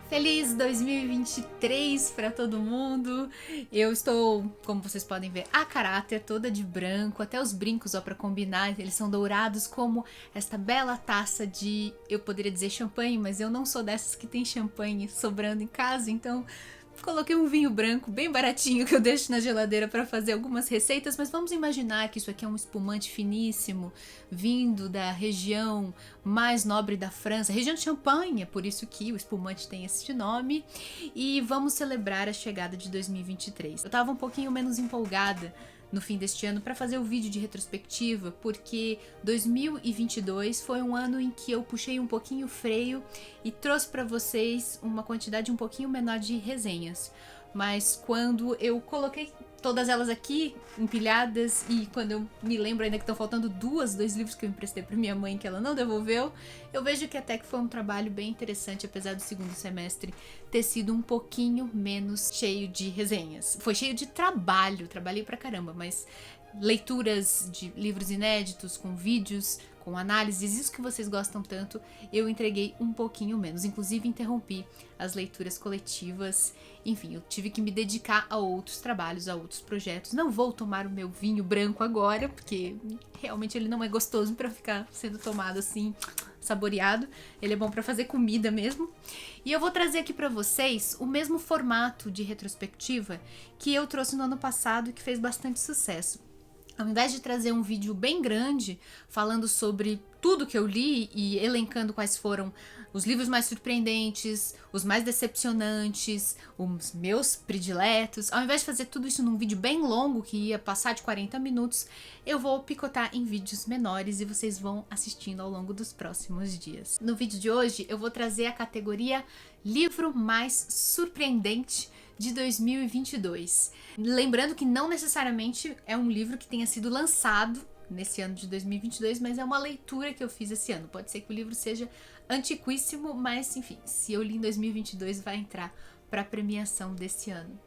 Feliz 2023 para todo mundo. Eu estou, como vocês podem ver, a caráter, toda de branco, até os brincos, ó, para combinar, eles são dourados como esta bela taça de, eu poderia dizer champanhe, mas eu não sou dessas que tem champanhe sobrando em casa, então coloquei um vinho branco bem baratinho que eu deixo na geladeira para fazer algumas receitas, mas vamos imaginar que isso aqui é um espumante finíssimo, vindo da região mais nobre da França, região de Champagne, é por isso que o espumante tem este nome, e vamos celebrar a chegada de 2023. Eu tava um pouquinho menos empolgada no fim deste ano para fazer o vídeo de retrospectiva, porque 2022 foi um ano em que eu puxei um pouquinho o freio e trouxe para vocês uma quantidade um pouquinho menor de resenhas. Mas quando eu coloquei todas elas aqui empilhadas e quando eu me lembro ainda que estão faltando dois livros que eu emprestei para minha mãe que ela não devolveu, eu vejo que até que foi um trabalho bem interessante, apesar do segundo semestre ter sido um pouquinho menos cheio de resenhas. Foi cheio de trabalho, trabalhei pra caramba, mas leituras de livros inéditos, com vídeos, com análises, isso que vocês gostam tanto, eu entreguei um pouquinho menos. Inclusive interrompi as leituras coletivas. Enfim, eu tive que me dedicar a outros trabalhos, a outros projetos. Não vou tomar o meu vinho branco agora, porque realmente ele não é gostoso para ficar sendo tomado assim, saboreado. Ele é bom para fazer comida mesmo. E eu vou trazer aqui para vocês o mesmo formato de retrospectiva que eu trouxe no ano passado e que fez bastante sucesso. Ao invés de trazer um vídeo bem grande falando sobre tudo que eu li e elencando quais foram os livros mais surpreendentes, os mais decepcionantes, os meus prediletos, ao invés de fazer tudo isso num vídeo bem longo que ia passar de 40 minutos, eu vou picotar em vídeos menores e vocês vão assistindo ao longo dos próximos dias. No vídeo de hoje eu vou trazer a categoria Livro Mais Surpreendente de 2022. Lembrando que não necessariamente é um livro que tenha sido lançado nesse ano de 2022, mas é uma leitura que eu fiz esse ano. Pode ser que o livro seja antiquíssimo, mas enfim, se eu li em 2022 vai entrar para a premiação desse ano.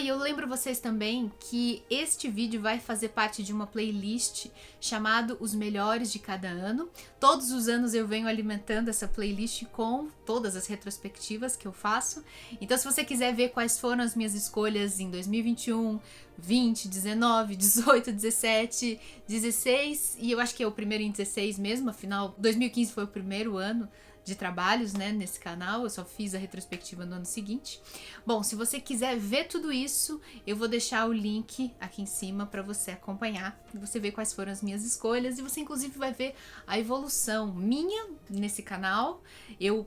E eu lembro vocês também que este vídeo vai fazer parte de uma playlist chamado Os Melhores de Cada Ano. Todos os anos eu venho alimentando essa playlist com todas as retrospectivas que eu faço. Então se você quiser ver quais foram as minhas escolhas em 2021, 20, 19, 18, 17, 16 e eu acho que é o primeiro em 16 mesmo, afinal 2015 foi o primeiro ano de trabalhos, né, nesse canal, eu só fiz a retrospectiva no ano seguinte. Bom, se você quiser ver tudo isso, eu vou deixar o link aqui em cima para você acompanhar, e você ver quais foram as minhas escolhas, e você inclusive vai ver a evolução minha nesse canal. Eu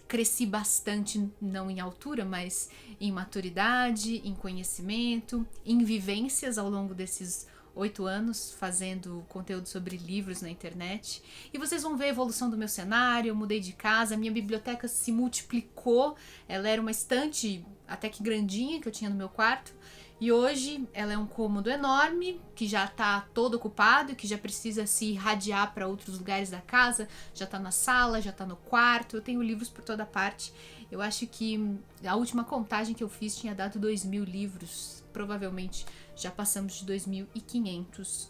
cresci bastante, não em altura, mas em maturidade, em conhecimento, em vivências ao longo desses 8 anos fazendo conteúdo sobre livros na internet. E vocês vão ver a evolução do meu cenário, eu mudei de casa, a minha biblioteca se multiplicou, ela era uma estante até que grandinha que eu tinha no meu quarto, e hoje ela é um cômodo enorme, que já está todo ocupado, que já precisa se irradiar para outros lugares da casa, já está na sala, já está no quarto, eu tenho livros por toda parte. Eu acho que a última contagem que eu fiz tinha dado 2.000 livros, provavelmente já passamos de 2.500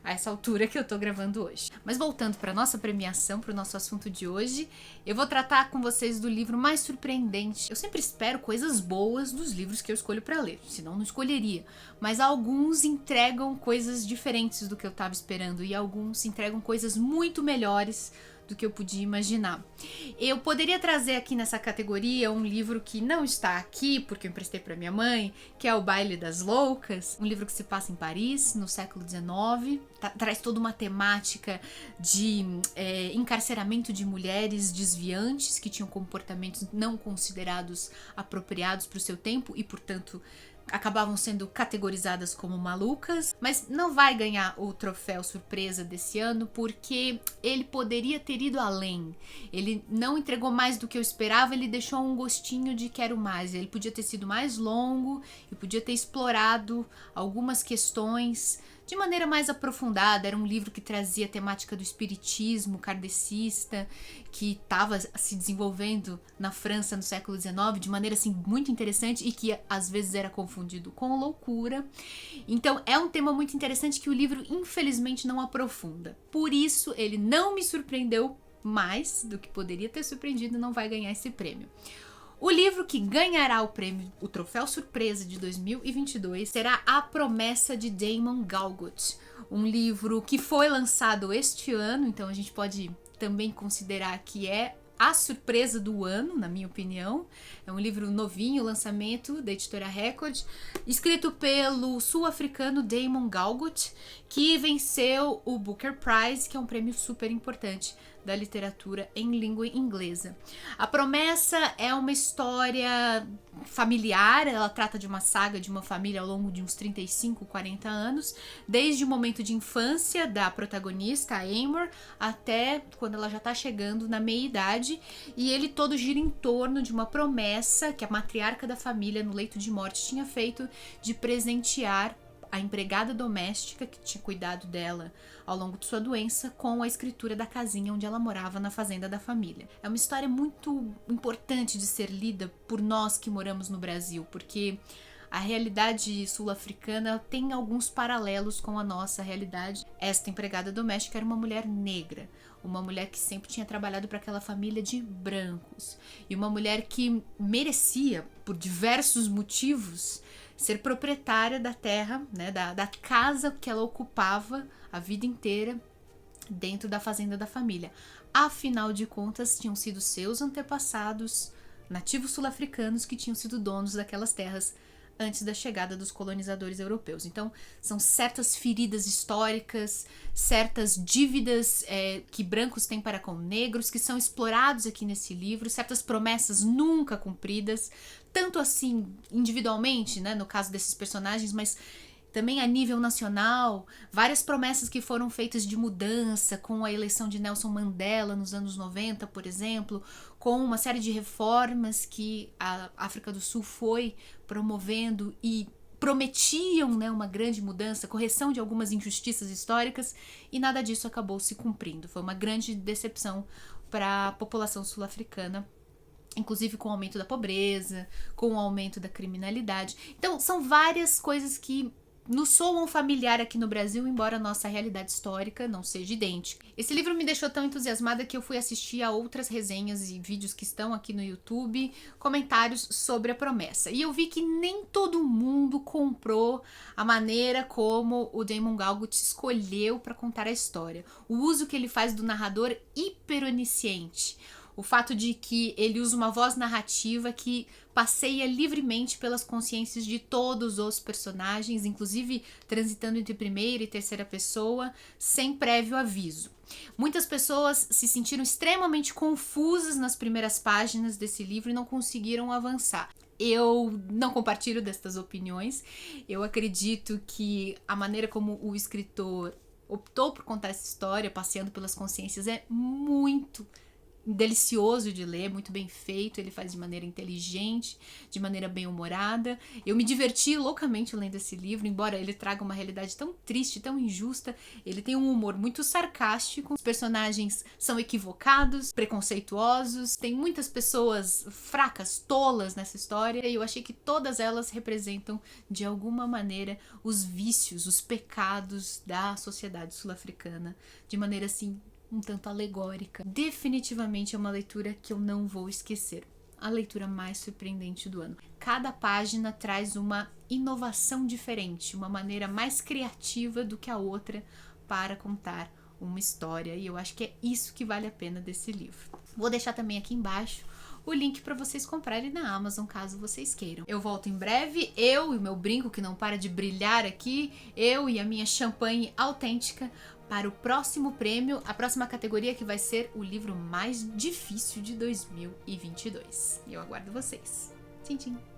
a essa altura que eu tô gravando hoje. Mas voltando para nossa premiação, para o nosso assunto de hoje, eu vou tratar com vocês do livro mais surpreendente. Eu sempre espero coisas boas dos livros que eu escolho para ler, senão não escolheria. Mas alguns entregam coisas diferentes do que eu tava esperando e alguns entregam coisas muito melhores do que eu podia imaginar. Eu poderia trazer aqui nessa categoria um livro que não está aqui, porque eu emprestei para minha mãe, que é O Baile das Loucas, um livro que se passa em Paris, no século XIX, traz toda uma temática de encarceramento de mulheres desviantes que tinham comportamentos não considerados apropriados para o seu tempo e, portanto, acabavam sendo categorizadas como malucas, mas não vai ganhar o troféu surpresa desse ano porque ele poderia ter ido além. Ele não entregou mais do que eu esperava, ele deixou um gostinho de quero mais. Ele podia ter sido mais longo e podia ter explorado algumas questões de maneira mais aprofundada. Era um livro que trazia a temática do espiritismo kardecista, que estava se desenvolvendo na França no século XIX de maneira assim muito interessante e que às vezes era confundido com loucura. Então é um tema muito interessante que o livro infelizmente não aprofunda. Por isso ele não me surpreendeu mais do que poderia ter surpreendido e não vai ganhar esse prêmio. O livro que ganhará o prêmio, o Troféu Surpresa de 2022, será A Promessa de Damon Galgut, um livro que foi lançado este ano, então a gente pode também considerar que é a surpresa do ano, na minha opinião. É um livro novinho, lançamento da editora Record, escrito pelo sul-africano Damon Galgut, que venceu o Booker Prize, que é um prêmio super importante da literatura em língua inglesa. A Promessa é uma história familiar, ela trata de uma saga de uma família ao longo de uns 35, 40 anos, desde o momento de infância da protagonista, a Amor, até quando ela já tá chegando na meia-idade, e ele todo gira em torno de uma promessa que a matriarca da família, no leito de morte, tinha feito de presentear a empregada doméstica que tinha cuidado dela ao longo de sua doença com a escritura da casinha onde ela morava na fazenda da família. É uma história muito importante de ser lida por nós que moramos no Brasil, porque a realidade sul-africana tem alguns paralelos com a nossa realidade. Esta empregada doméstica era uma mulher negra, uma mulher que sempre tinha trabalhado para aquela família de brancos, e uma mulher que merecia, por diversos motivos, ser proprietária da terra, né, da casa que ela ocupava a vida inteira dentro da fazenda da família. Afinal de contas, tinham sido seus antepassados, nativos sul-africanos, que tinham sido donos daquelas terras antes da chegada dos colonizadores europeus. Então, são certas feridas históricas, certas dívidas que brancos têm para com negros, que são explorados aqui nesse livro, certas promessas nunca cumpridas, tanto assim individualmente, né, no caso desses personagens, mas também a nível nacional, várias promessas que foram feitas de mudança, com a eleição de Nelson Mandela nos anos 90, por exemplo, com uma série de reformas que a África do Sul foi promovendo e prometiam, né, uma grande mudança, correção de algumas injustiças históricas, e nada disso acabou se cumprindo. Foi uma grande decepção para a população sul-africana, inclusive com o aumento da pobreza, com o aumento da criminalidade. Então, são várias coisas que nos soam familiar aqui no Brasil, embora a nossa realidade histórica não seja idêntica. Esse livro me deixou tão entusiasmada que eu fui assistir a outras resenhas e vídeos que estão aqui no YouTube, comentários sobre a promessa. E eu vi que nem todo mundo comprou a maneira como o Damon Galgut escolheu para contar a história. O uso que ele faz do narrador hiperonisciente. O fato de que ele usa uma voz narrativa que passeia livremente pelas consciências de todos os personagens, inclusive transitando entre primeira e terceira pessoa, sem prévio aviso. Muitas pessoas se sentiram extremamente confusas nas primeiras páginas desse livro e não conseguiram avançar. Eu não compartilho destas opiniões. Eu acredito que a maneira como o escritor optou por contar essa história, passeando pelas consciências, é muito delicioso de ler, muito bem feito, ele faz de maneira inteligente, de maneira bem humorada. Eu me diverti loucamente lendo esse livro, embora ele traga uma realidade tão triste, tão injusta. Ele tem um humor muito sarcástico, os personagens são equivocados, preconceituosos, tem muitas pessoas fracas, tolas nessa história, e eu achei que todas elas representam de alguma maneira os vícios, os pecados da sociedade sul-africana, de maneira assim um tanto alegórica. Definitivamente é uma leitura que eu não vou esquecer. A leitura mais surpreendente do ano. Cada página traz uma inovação diferente, uma maneira mais criativa do que a outra para contar uma história, e eu acho que é isso que vale a pena desse livro. Vou deixar também aqui embaixo o link para vocês comprarem na Amazon, caso vocês queiram. Eu volto em breve, eu e o meu brinco que não para de brilhar aqui, eu e a minha champanhe autêntica, para o próximo prêmio, a próxima categoria, que vai ser o livro mais difícil de 2022. Eu aguardo vocês. Tchim, tchim!